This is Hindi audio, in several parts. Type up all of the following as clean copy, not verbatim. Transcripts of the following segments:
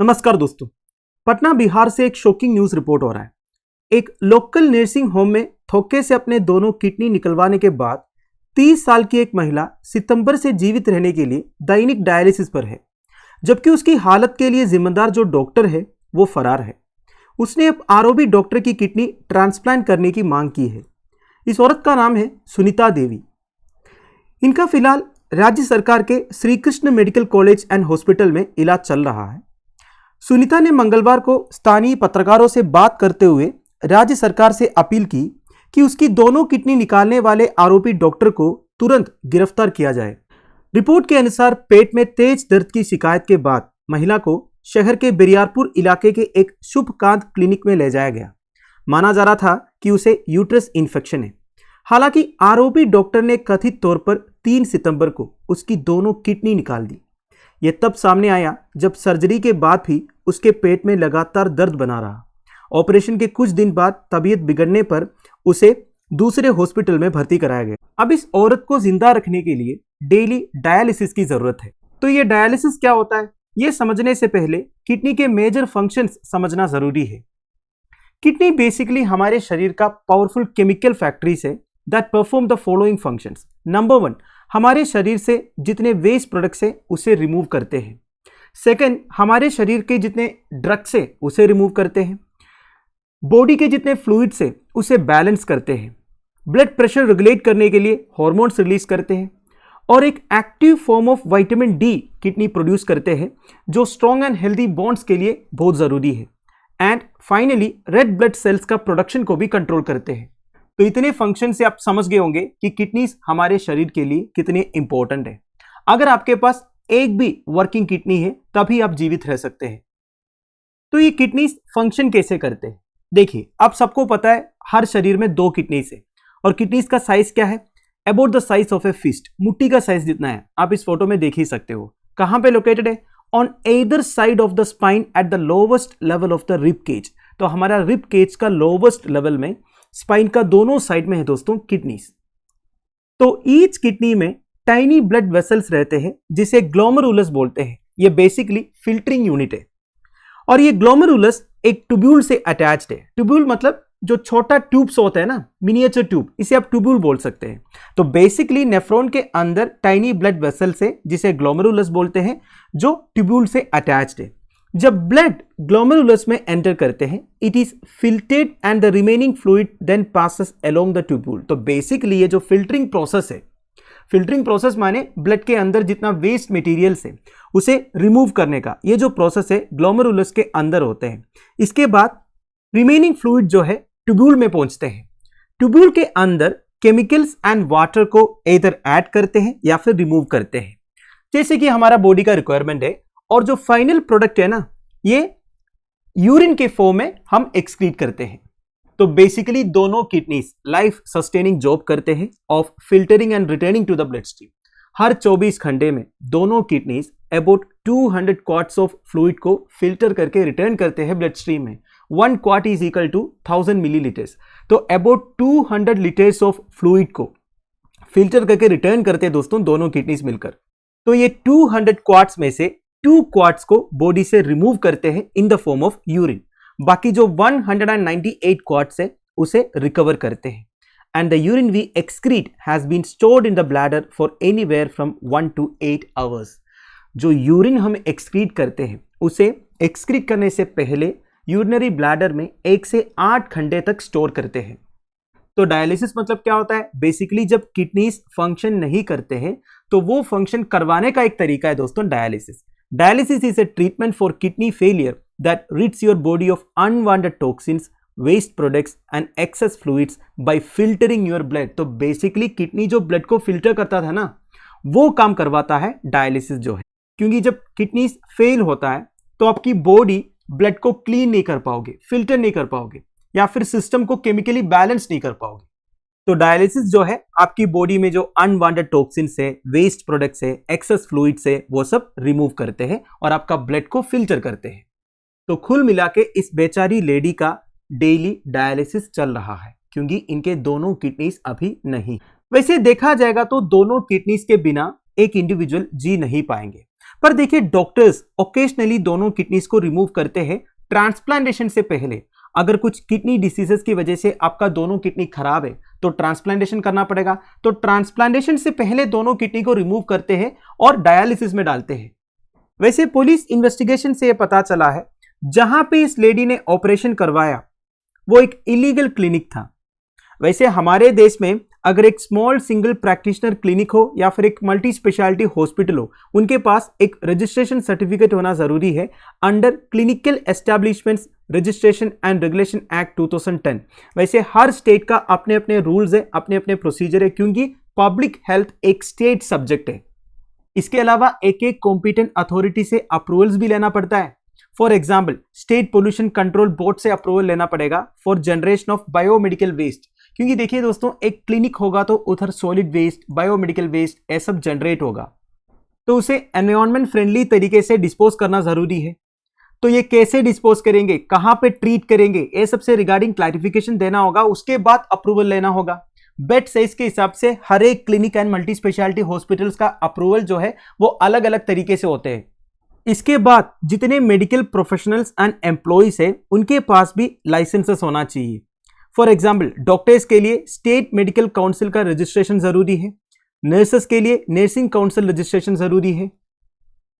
नमस्कार दोस्तों, पटना बिहार से एक शॉकिंग न्यूज रिपोर्ट हो रहा है। एक लोकल नर्सिंग होम में धोखे से अपने दोनों किडनी निकलवाने के बाद 30 साल की एक महिला सितंबर से जीवित रहने के लिए दैनिक डायलिसिस पर है, जबकि उसकी हालत के लिए जिम्मेदार जो डॉक्टर है वो फरार है। उसने अब आरओबी डॉक्टर की किडनी ट्रांसप्लांट करने की मांग की है। इस औरत का नाम है सुनीता देवी। इनका फिलहाल राज्य सरकार के Shri Krishna medical college and hospital में इलाज चल रहा है। सुनीता ने मंगलवार को स्थानीय पत्रकारों से बात करते हुए राज्य सरकार से अपील की कि उसकी दोनों किडनी निकालने वाले आरोपी डॉक्टर को तुरंत गिरफ्तार किया जाए। रिपोर्ट के अनुसार पेट में तेज दर्द की शिकायत के बाद महिला को शहर के बेरियारपुर इलाके के एक शुभकांत क्लिनिक में ले जाया गया। माना जा रहा था कि उसे यूट्रस इन्फेक्शन है। हालांकि आरोपी डॉक्टर ने कथित तौर पर 3 सितंबर को उसकी दोनों किडनी निकाल दी। यह तब सामने आया जब सर्जरी के बाद भी उसके पेट में लगातार दर्द बना रहा। ऑपरेशन के कुछ दिन बाद तबीयत बिगड़ने पर उसे दूसरे हॉस्पिटल में भर्ती कराया गया। अब इस औरत को जिंदा रखने के लिए डेली डायलिसिस की जरूरत है। तो ये डायलिसिस क्या होता है, ये समझने से पहले किडनी के मेजर फंक्शंस समझना जरूरी है। किडनी बेसिकली हमारे शरीर का पावरफुल केमिकल फैक्ट्रीज है that perform the following functions. Number 1, हमारे शरीर से जितने वेस्ट प्रोडक्ट्स है उसे रिमूव करते हैं। सेकंड, हमारे शरीर के जितने ड्रग्स है उसे रिमूव करते हैं। बॉडी के जितने फ्लूइड्स है उसे बैलेंस करते हैं। ब्लड प्रेशर रेगुलेट करने के लिए हार्मोन्स रिलीज करते हैं। और एक active form of vitamin D kidney produce करते हैं जो स्ट्रॉन्ग एंड हेल्दी बॉन्ड्स के लिए बहुत जरूरी है। And finally red blood cells का प्रोडक्शन को भी कंट्रोल करते हैं। तो इतने फंक्शन से आप समझ गए होंगे कि किडनीज हमारे शरीर के लिए कितने इंपॉर्टेंट है। अगर आपके पास एक भी वर्किंग किडनी है तभी आप जीवित रह सकते हैं। तो ये किडनीज फंक्शन कैसे करते हैं, देखिए आप सबको पता है हर शरीर में 2 किडनीज है। और किडनीज का साइज क्या है, about the size of a fist, मुट्ठी का साइज जितना है। आप इस फोटो में देख ही सकते हो। कहां पे लोकेटेड है, on either side of the spine at the lowest level of the rib cage. तो हमारा रिब केज का लोवेस्ट लेवल में स्पाइन का दोनों साइड में है दोस्तों किडनीज। तो ईच किडनी में टाइनी ब्लड वेसल्स रहते हैं जिसे ग्लोमेरुलस बोलते हैं। ये बेसिकली फिल्टरिंग यूनिट है। और ये ग्लोमेरुलस एक ट्यूब्यूल से अटैच्ड है। ट्यूब्यूल मतलब जो छोटा ट्यूब्स होता है ना, मिनिएचर ट्यूब, इसे आप ट्यूब्यूल बोल सकते हैं। तो बेसिकली नेफ्रॉन के अंदर टाइनी ब्लड वेसल्स है जिसे ग्लोमेरुलस बोलते हैं, जो ट्यूब्यूल से अटैच्ड है। जब ब्लड ग्लोमेरुलस में एंटर करते हैं, it is filtered and the remaining fluid then passes along the tubule. तो बेसिकली ये जो फिल्टरिंग प्रोसेस है, फिल्टरिंग प्रोसेस माने ब्लड के अंदर जितना वेस्ट मटेरियल्स है उसे रिमूव करने का ये जो प्रोसेस है ग्लोमेरुलस के अंदर होते हैं। इसके बाद रिमेनिंग फ्लूइड जो है ट्यूब्यूल में पहुंचते हैं। ट्यूब्यूल के अंदर केमिकल्स एंड वाटर को इधर ऐड करते हैं या फिर रिमूव करते हैं, जैसे कि हमारा बॉडी का रिक्वायरमेंट है। और जो फाइनल प्रोडक्ट है ना, ये यूरिन के फॉर्म में हम एक्सक्रीट करते हैं। तो बेसिकली दोनों किडनीज लाइफ सस्टेनिंग जॉब करते हैं of filtering and returning to the bloodstream. हर 24 घंटे में दोनों kidneys about 200 quarts of fluid को फिल्टर करके रिटर्न करते हैं ब्लड स्ट्रीम में। 1 quart is equal to 1000 millilitres. तो अबाउट 200 लीटर्स ऑफ फ्लूइड को फिल्टर करके रिटर्न करते हैं दोस्तों दोनों किडनीज मिलकर। तो ये 200 क्वार्ट्स में से 2 क्वार्ट्स को बॉडी से रिमूव करते हैं in the form of urine. बाकी जो 198 क्वार्ट्स है उसे रिकवर करते हैं। And the urine we excrete has been stored in the bladder for anywhere from 1 to 8 hours. जो यूरिन हम एक्सक्रीट करते हैं उसे एक्सक्रीट करने से पहले यूरिनरी ब्लैडर में 1 से 8 घंटे तक स्टोर करते हैं। तो डायलिसिस मतलब क्या होता है, बेसिकली जब किडनीज फंक्शन नहीं करते हैं तो वो फंक्शन करवाने का एक तरीका है दोस्तों dialysis. Dialysis is a treatment for kidney failure that rids your body of unwanted toxins, waste products and excess fluids by filtering your blood। तो बेसिकली किडनी जो ब्लड को फिल्टर करता था ना, वो काम करवाता है डायलिसिस जो है। क्योंकि जब किडनी फेल होता है तो आपकी बॉडी ब्लड को क्लीन नहीं कर पाओगे, फिल्टर नहीं कर पाओगे या फिर सिस्टम को केमिकली बैलेंस नहीं कर पाओगे। तो डायलिसिस जो है आपकी बॉडी में जो अनवांटेड टॉक्सिन्स है, वेस्ट प्रोडक्ट्स है, एक्सेस फ्लूइड्स है, वो सब रिमूव करते हैं और आपका ब्लड को फिल्टर करते हैं। तो कुल मिला के इस बेचारी लेडी का डेली डायलिसिस चल रहा है क्योंकि इनके दोनों किडनीज अभी नहीं। वैसे देखा जाएगा तो दोनों किडनीज के बिना एक इंडिविजुअल जी नहीं पाएंगे, पर देखिए डॉक्टर्स ओकेजनली दोनों किडनीज को रिमूव करते हैं ट्रांसप्लांटेशन से पहले। अगर कुछ किडनी डिसीजेस की वजह से आपका दोनों किडनी खराब है तो ट्रांसप्लांटेशन करना पड़ेगा, तो ट्रांसप्लांटेशन से पहले दोनों किडनी को रिमूव करते हैं और डायलिसिस में डालते हैं। वैसे पुलिस इन्वेस्टिगेशन से यह पता चला है जहां पे इस लेडी ने ऑपरेशन करवाया वो एक इलीगल क्लिनिक था। वैसे हमारे देश में अगर एक स्मॉल सिंगल प्रैक्टिशनर क्लिनिक हो या फिर एक मल्टी स्पेशलिटी हॉस्पिटल हो, उनके पास एक रजिस्ट्रेशन सर्टिफिकेट होना जरूरी है under clinical establishments registration and regulation act 2010। वैसे हर स्टेट का अपने अपने रूल्स है, अपने अपने प्रोसीजर है, क्योंकि पब्लिक हेल्थ एक स्टेट सब्जेक्ट है। इसके अलावा एक एक कॉम्पिटेंट अथॉरिटी से अप्रूवल्स भी लेना पड़ता है। For example state pollution control board से अप्रूवल लेना पड़ेगा for generation of biomedical waste, क्योंकि देखिए दोस्तों एक क्लिनिक होगा तो उधर सॉलिड वेस्ट, बायोमेडिकल वेस्ट ये सब जनरेट होगा, तो उसे एनवायरनमेंट फ्रेंडली तरीके से डिस्पोज करना जरूरी है। तो ये कैसे डिस्पोज करेंगे, कहां पे ट्रीट करेंगे, ये सबसे रिगार्डिंग क्लैरिफिकेशन देना होगा, उसके बाद अप्रूवल लेना होगा। बेड साइज के हिसाब से हर एक clinic and multi speciality hospitals का अप्रूवल जो है वो अलग अलग तरीके से होते हैं। इसके बाद जितने मेडिकल प्रोफेशनल्स एंड एम्प्लॉइज है उनके पास भी लाइसेंसेस होना चाहिए। फॉर एग्जाम्पल डॉक्टर्स के लिए स्टेट मेडिकल काउंसिल का रजिस्ट्रेशन जरूरी है, नर्सेस के लिए नर्सिंग काउंसिल रजिस्ट्रेशन जरूरी है।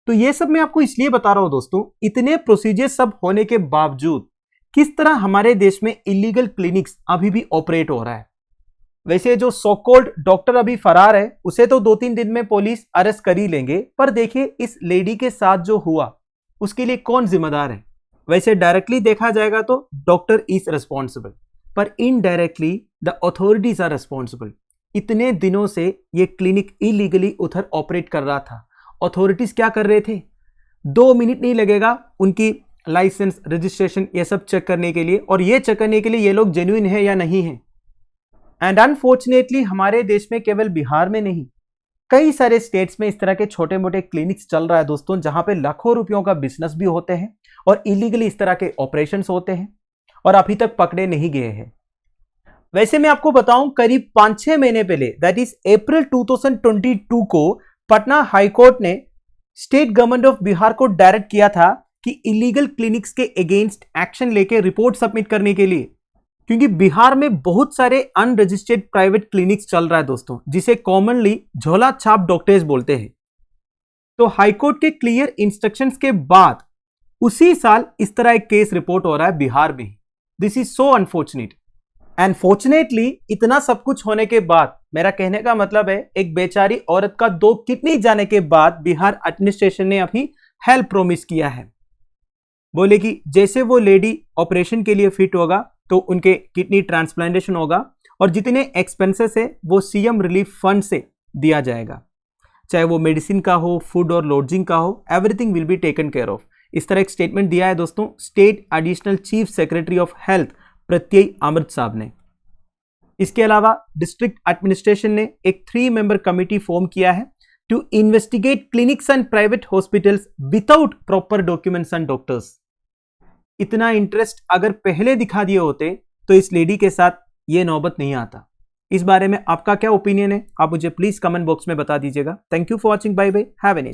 तो ये सब मैं आपको इसलिए बता रहा हूं दोस्तों, इतने प्रोसीजर सब होने के बावजूद किस तरह हमारे देश में इलीगल क्लिनिक्स अभी भी ऑपरेट हो रहा है। वैसे जो सो कॉल्ड डॉक्टर अभी फरार है उसे तो 2-3 दिन में पुलिस अरेस्ट कर ही लेंगे, पर देखिए इस लेडी के साथ जो हुआ उसके लिए कौन जिम्मेदार है। वैसे डायरेक्टली देखा जाएगा तो डॉक्टर इज रिस्पॉन्सिबल, पर indirectly the authorities are responsible. इतने दिनों से ये क्लिनिक इलीगली उधर ऑपरेट कर रहा था, अथॉरिटीज क्या कर रहे थे, 2 मिनट नहीं लगेगा उनकी लाइसेंस रजिस्ट्रेशन ये सब चेक करने के लिए, और ये चेक करने के लिए ये लोग जेन्युइन है या नहीं है। एंड अनफॉर्चुनेटली हमारे देश में केवल बिहार में नहीं, कई सारे स्टेट्स में इस तरह के छोटे मोटे क्लिनिक्स चल रहा है दोस्तों, जहां पे लाखों रुपयों का बिजनेस भी होते हैं और इलीगली इस तरह के ऑपरेशंस होते हैं और अभी तक पकड़े नहीं गए हैं। वैसे मैं आपको बताऊं करीब 5-6 महीने पहले दैट इज अप्रैल 2022 को पटना हाईकोर्ट ने स्टेट गवर्नमेंट ऑफ बिहार को डायरेक्ट किया था कि इलीगल क्लिनिक्स के अगेंस्ट एक्शन लेके रिपोर्ट सबमिट करने के लिए, क्योंकि बिहार में बहुत सारे अनरजिस्टर्ड प्राइवेट क्लिनिक्स चल रहा है दोस्तों, जिसे कॉमनली झोला छाप डॉक्टर्स बोलते हैं। तो हाईकोर्ट के क्लियर इंस्ट्रक्शंस के बाद उसी साल इस तरह एक केस रिपोर्ट हो रहा है बिहार में। This is so unfortunate. And fortunately इतना सब कुछ होने के बाद, मेरा कहने का मतलब है एक बेचारी औरत का 2 किडनी जाने के बाद बिहार एडमिनिस्ट्रेशन ने अभी हेल्प प्रॉमिस किया है। बोले कि जैसे वो लेडी ऑपरेशन के लिए फिट होगा तो उनके किडनी ट्रांसप्लांटेशन होगा और जितने एक्सपेंसेस है वो सीएम रिलीफ फंड से दिया जाएगा, चाहे वो मेडिसिन का हो, फूड और लॉजिंग का हो, everything will be taken care of. इस तरह एक स्टेटमेंट दिया है दोस्तों state additional chief secretary of health प्रत्यय अमृत साहब ने। इसके अलावा डिस्ट्रिक्ट एडमिनिस्ट्रेशन ने एक 3 मेंबर कमिटी फॉर्म किया है to investigate clinics and private hospitals without proper documents and doctors. इतना इंटरेस्ट अगर पहले दिखा दिए होते तो इस लेडी के साथ ये नौबत नहीं आता। इस बारे में आपका क्या ओपिनियन है, आप मुझे प्लीज कमेंट बॉक्स में बता दीजिएगा। Thank you for watching, bye bye, have a nice day.